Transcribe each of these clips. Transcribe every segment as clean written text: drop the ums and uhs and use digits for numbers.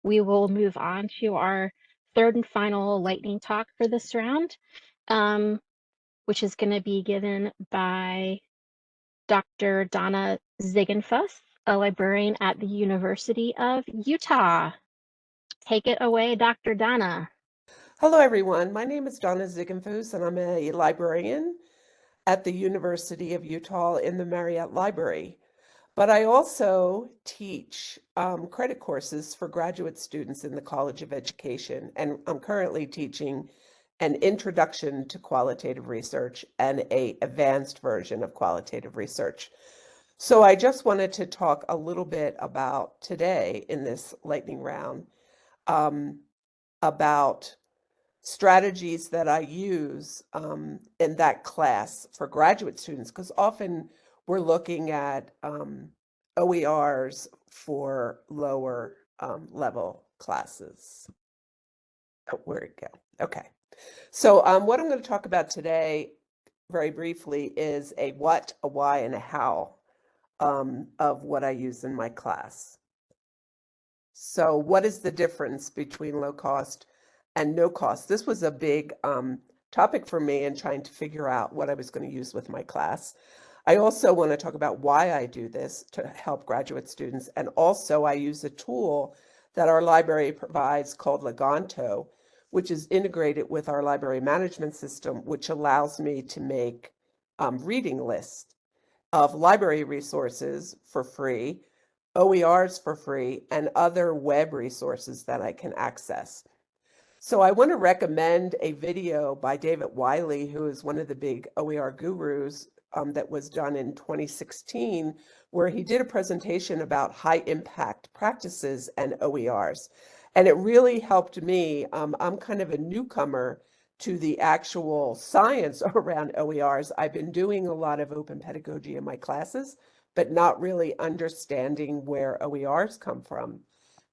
we will move on to our third and final lightning talk for this round, um, which is going to be given by Dr. Donna Ziegenfuss, a librarian at the University of Utah. Take it away, Dr. Donna. Hello, everyone. My name is Donna Ziegenfuss, and I'm a librarian at the University of Utah in the Marriott Library. But I also teach credit courses for graduate students in the College of Education, and I'm currently teaching an introduction to qualitative research and an advanced version of qualitative research. So I just wanted to talk a little bit about today in this lightning round about strategies that I use in that class for graduate students, because often we're looking at OERs for lower level classes. Oh, where'd it go? Okay. So what I'm going to talk about today, very briefly, is a what, a why, and a how of what I use in my class. So what is the difference between low cost and no cost? This was a big topic for me in trying to figure out what I was going to use with my class. I also want to talk about why I do this to help graduate students. And also I use a tool that our library provides called Leganto, which is integrated with our library management system, which allows me to make reading lists of library resources for free, OERs for free, and other web resources that I can access. So I want to recommend a video by David Wiley, who is one of the big OER gurus that was done in 2016, where he did a presentation about high impact practices and OERs. And it really helped me. I'm kind of a newcomer to the actual science around OERs. I've been doing a lot of open pedagogy in my classes, but not really understanding where OERs come from.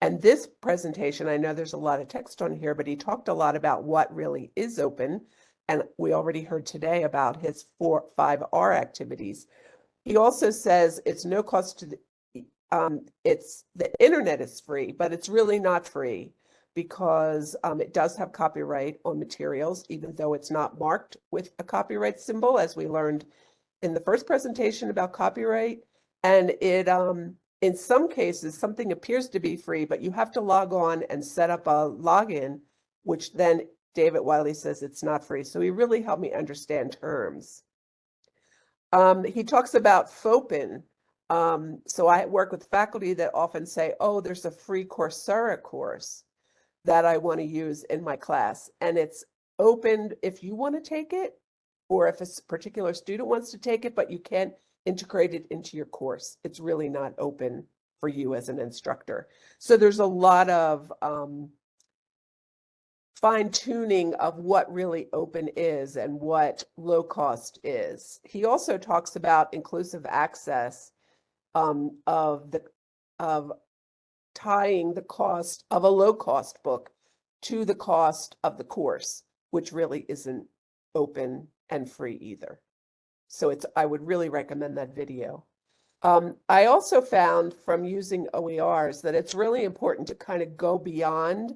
And this presentation, I know there's a lot of text on here, but he talked a lot about what really is open. And we already heard today about his 5R activities. He also says it's no cost to the internet is free, but it's really not free because it does have copyright on materials, even though it's not marked with a copyright symbol, as we learned in the first presentation about copyright. And it, in some cases, something appears to be free, but you have to log on and set up a login, which then David Wiley says it's not free. So he really helped me understand terms. He talks about FOPN. So I work with faculty that often say, oh, there's a free Coursera course that I want to use in my class. And it's open if you want to take it, or if a particular student wants to take it, but you can't integrate it into your course. It's really not open for you as an instructor. So there's a lot of fine tuning of what really open is and what low cost is. He also talks about inclusive access of tying the cost of a low cost book to the cost of the course, which really isn't open and free either. So I would really recommend that video. I also found from using OERs that it's really important to kind of go beyond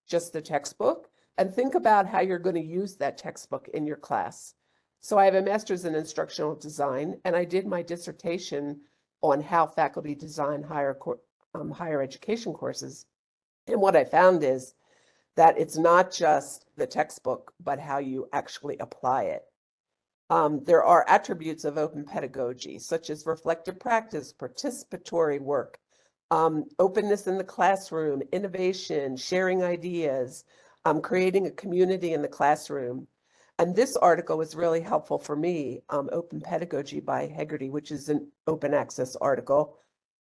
just the textbook and think about how you're going to use that textbook in your class. So I have a master's in instructional design, and I did my dissertation on how faculty design higher education courses. And what I found is that it's not just the textbook, but how you actually apply it. There are attributes of open pedagogy, such as reflective practice, participatory work, openness in the classroom, innovation, sharing ideas, creating a community in the classroom. And this article was really helpful for me, Open Pedagogy by Hegarty, which is an open access article.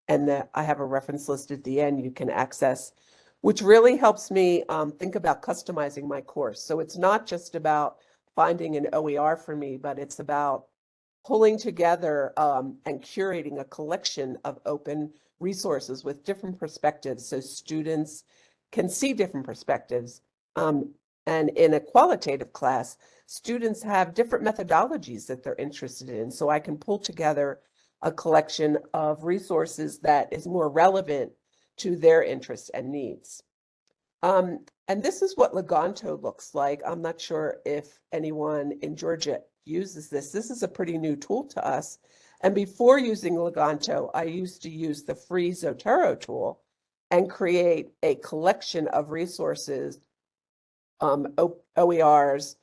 And I have a reference list at the end you can access, which really helps me think about customizing my course. So it's not just about finding an OER for me, but it's about pulling together and curating a collection of open resources with different perspectives so students can see different perspectives. And in a qualitative class, students have different methodologies that they're interested in. So I can pull together a collection of resources that is more relevant to their interests and needs. And this is what Leganto looks like. I'm not sure if anyone in Georgia uses this. This is a pretty new tool to us. And before using Leganto, I used to use the free Zotero tool and create a collection of resources, OERs,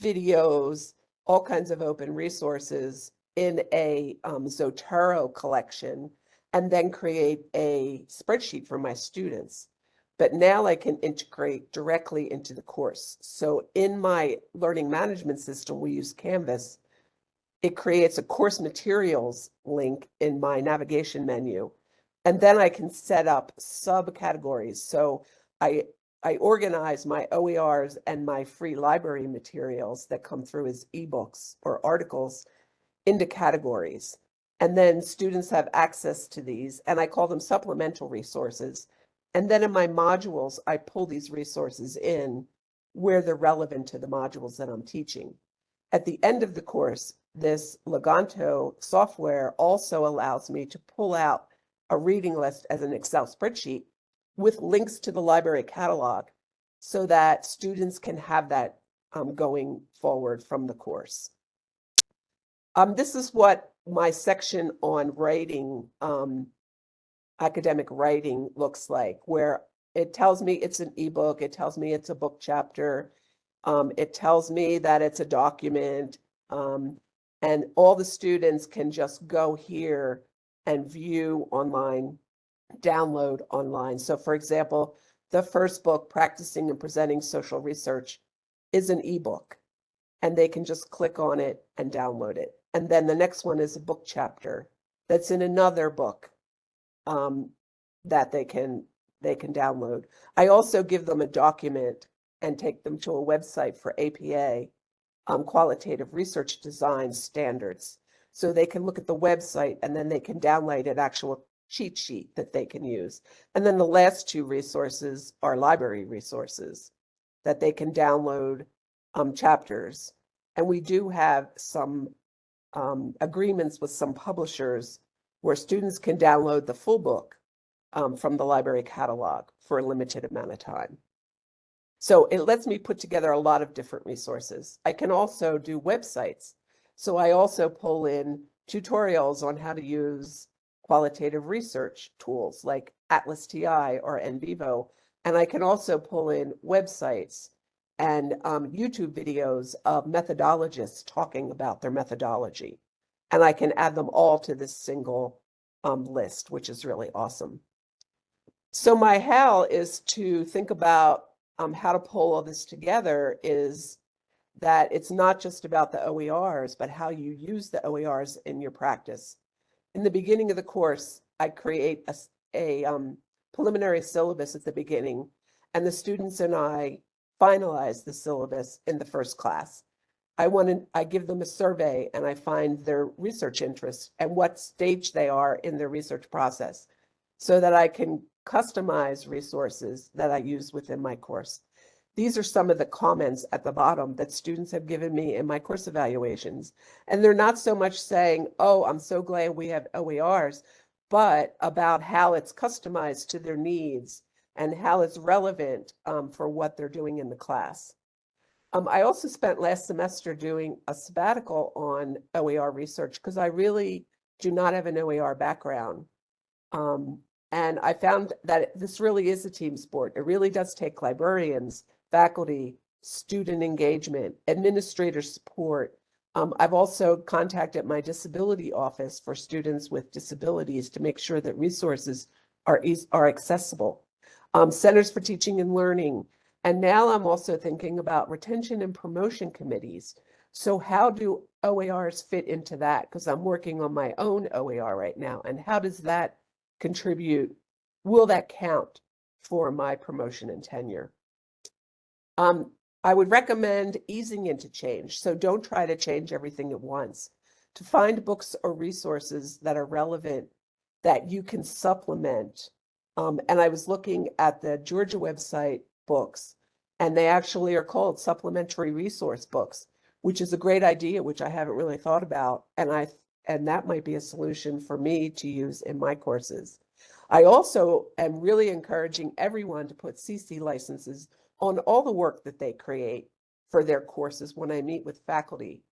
videos, all kinds of open resources in a Zotero collection, and then create a spreadsheet for my students. But now I can integrate directly into the course. So in my learning management system, we use Canvas. It creates a course materials link in my navigation menu. And then I can set up subcategories. So I I organize my OERs and my free library materials that come through as ebooks or articles into categories. And then students have access to these, and I call them supplemental resources. And then in my modules, I pull these resources in where they're relevant to the modules that I'm teaching. At the end of the course, this Leganto software also allows me to pull out a reading list as an Excel spreadsheet with links to the library catalog so that students can have that going forward from the course. This is what my section on writing, academic writing looks like, where it tells me it's an ebook, it tells me it's a book chapter, it tells me that it's a document, and all the students can just go here and view online, download online. So for example, the first book, Practicing and Presenting Social Research, is an ebook, and they can just click on it and download it. And then the next one is a book chapter that's in another book that they can download. I also give them a document and take them to a website for APA, qualitative research design standards. So they can look at the website and then they can download an actual cheat sheet that they can use. And then the last two resources are library resources that they can download chapters. And we do have some agreements with some publishers where students can download the full book from the library catalog for a limited amount of time. So it lets me put together a lot of different resources. I can also do websites. So I also pull in tutorials on how to use qualitative research tools like Atlas TI or NVivo. And I can also pull in websites and YouTube videos of methodologists talking about their methodology. And I can add them all to this single list, which is really awesome. So my how is to think about how to pull all this together is that it's not just about the OERs, but how you use the OERs in your practice. In the beginning of the course, I create a preliminary syllabus at the beginning, and the students and I finalize the syllabus in the first class. I give them a survey and I find their research interests and what stage they are in their research process so that I can customize resources that I use within my course. These are some of the comments at the bottom that students have given me in my course evaluations. And they're not so much saying, oh, I'm so glad we have OERs, but about how it's customized to their needs and how it's relevant for what they're doing in the class. I also spent last semester doing a sabbatical on OER research because I really do not have an OER background. And I found that this really is a team sport. It really does take librarians, faculty, student engagement, administrator support. I've also contacted my disability office for students with disabilities to make sure that resources are accessible. Centers for Teaching and Learning. And now I'm also thinking about retention and promotion committees. So how do OERs fit into that? Because I'm working on my own OER right now. And how does that contribute? Will that count for my promotion and tenure? I would recommend easing into change. So don't try to change everything at once. To find books or resources that are relevant that you can supplement. And I was looking at the Georgia website books, and they actually are called supplementary resource books, which is a great idea, which I haven't really thought about. And that might be a solution for me to use in my courses. I also am really encouraging everyone to put CC licenses on all the work that they create for their courses. When I meet with faculty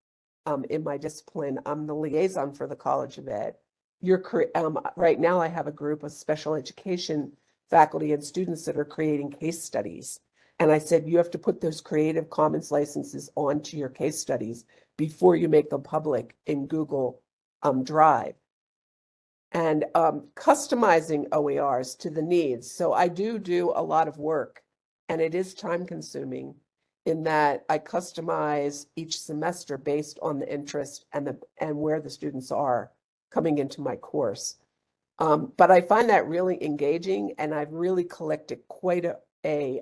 in my discipline, I'm the liaison for the College of Ed. Right now I have a group of special education faculty and students that are creating case studies. And I said, you have to put those Creative Commons licenses onto your case studies before you make them public in Google Drive. And customizing OERs to the needs. So I do a lot of work, and it is time consuming in that I customize each semester based on the interest and where the students are coming into my course. But I find that really engaging, and I've really collected quite a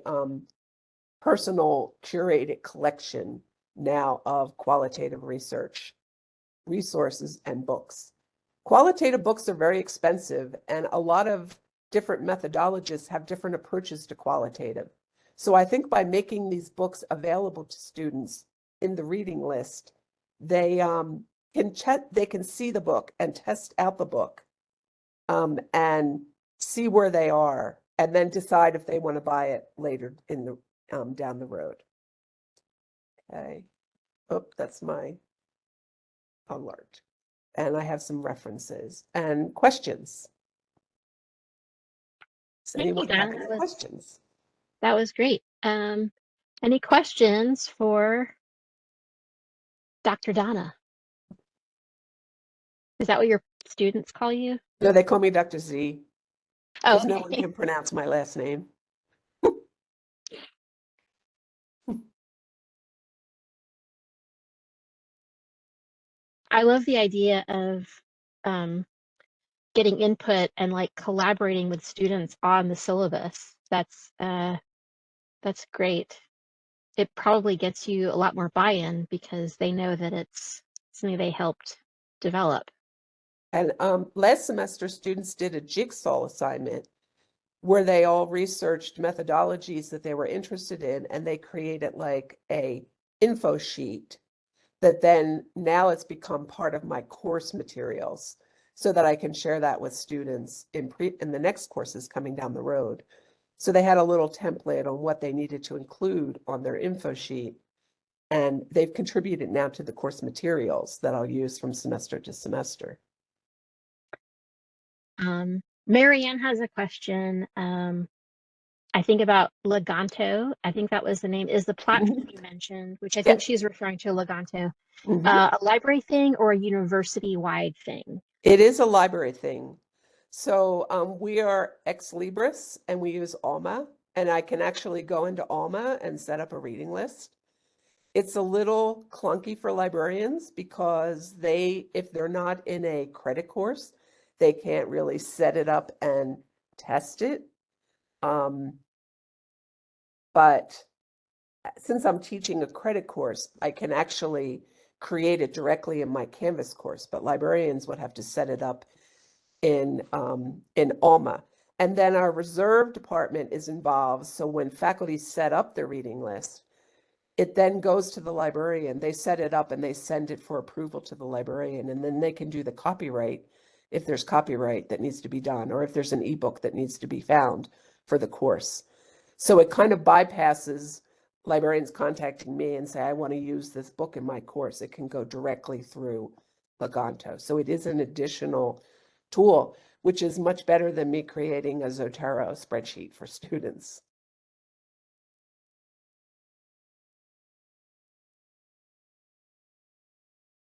personal curated collection now of qualitative research resources and books. Qualitative books are very expensive, and a lot of different methodologists have different approaches to qualitative. So I think by making these books available to students in the reading list, they can see the book and test out the book and see where they are, and then decide if they want to buy it later in the down the road. Okay. Oh, that's my alert. And I have some references and questions. Does Thank you, anyone have Donna. any That was questions? that was great. Any questions for Dr. Donna? Is that what your students call you? No, they call me Dr. Z Oh, because no one okay. can pronounce my last name. I love the idea of um, getting input and like collaborating with students on the syllabus. That's great. It probably gets you a lot more buy-in because they know that it's something they helped develop. And last semester, students did a jigsaw assignment where they all researched methodologies that they were interested in, and they created like a info sheet that then now it's become part of my course materials so that I can share that with students in the next courses coming down the road. So they had a little template on what they needed to include on their info sheet, and they've contributed now to the course materials that I'll use from semester to semester. Marianne has a question. I think about Leganto. I think that was the name, is the platform you mentioned, which I Yeah. think she's referring to Leganto, Mhm. a library thing or a university-wide thing? It is a library thing. So we are ex libris and we use Alma, and I can actually go into Alma and set up a reading list. It's a little clunky for librarians because if they're not in a credit course, they can't really set it up and test it. But since I'm teaching a credit course, I can actually create it directly in my Canvas course, but librarians would have to set it up in Alma. And then our reserve department is involved. So when faculty set up their reading list, it then goes to the librarian. They set it up and they send it for approval to the librarian, and then they can do the copyright if there's copyright that needs to be done, or if there's an ebook that needs to be found for the course. So it kind of bypasses librarians contacting me and say, I want to use this book in my course. It can go directly through Leganto. So it is an additional tool, which is much better than me creating a Zotero spreadsheet for students.